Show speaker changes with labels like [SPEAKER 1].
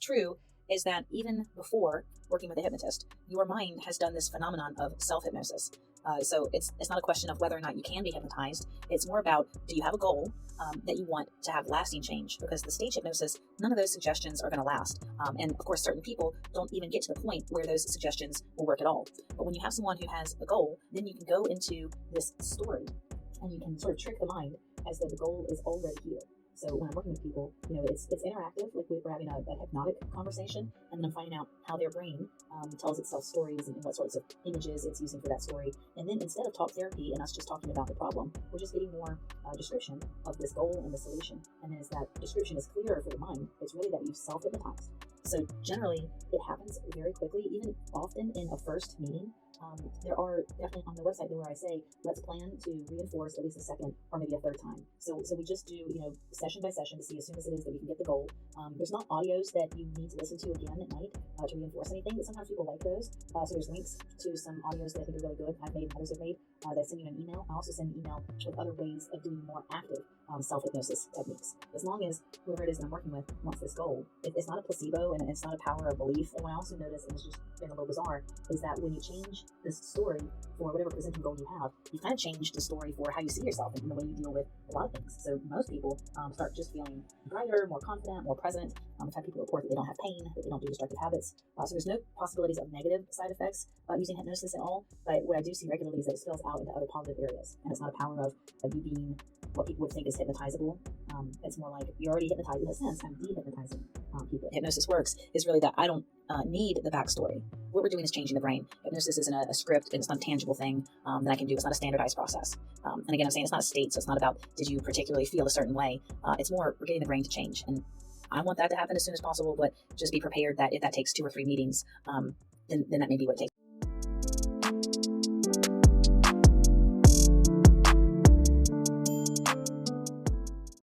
[SPEAKER 1] true is that even before working with a hypnotist, your mind has done this phenomenon of self-hypnosis. So it's not a question of whether or not you can be hypnotized. It's more about, do you have a goal that you want to have lasting change? Because the stage hypnosis, none of those suggestions are going to last. And of course, certain people don't even get to the point where those suggestions will work at all. But when you have someone who has a goal, then you can go into this story and you can sort of trick the mind as though the goal is already here. So when I'm working with people, it's interactive, like we're having a hypnotic conversation, and then I'm finding out how their brain tells itself stories and what sorts of images it's using for that story. And then instead of talk therapy and us just talking about the problem, we're just getting more description of this goal and the solution. And then as that description is clearer for the mind, it's really that you've self-hypnotized. So generally, it happens very quickly, even often in a first meeting. There are definitely on the website where I say, let's plan to reinforce at least a second or maybe a third time. So we just do, session by session to see as soon as it is that we can get the goal. There's not audios that you need to listen to again at night to reinforce anything, but sometimes people like those. So there's links to some audios that I think are really good. I've made, others have made, that send you an email. I also send an email with other ways of doing more active self-hypnosis techniques. As long as whoever it is that I'm working with wants this goal, it's not a placebo and it's not a power of belief. And what I also notice, and it's just been a little bizarre, is that when you change this story for whatever presenting goal you have, you kind of change the story for how you see yourself and the way you deal with a lot of things. So most people start just feeling brighter, more confident, more present. I've had people report that they don't have pain, that they don't do destructive habits. So there's no possibilities of negative side effects using hypnosis at all. But what I do see regularly is that it spills out into other positive areas. And it's not a power of you being what people would think is hypnotizable. It's more like you're already hypnotized in a sense. I'm de-hypnotizing people. Hypnosis works is really that I don't need the backstory. What we're doing is changing the brain. Hypnosis isn't a script, and it's not a tangible thing that I can do. It's not a standardized process. And again, I'm saying it's not a state, so it's not about did you particularly feel a certain way. It's more we're getting the brain to change. And I want that to happen as soon as possible, but just be prepared that if that takes 2 or 3 meetings, then that may be what it takes.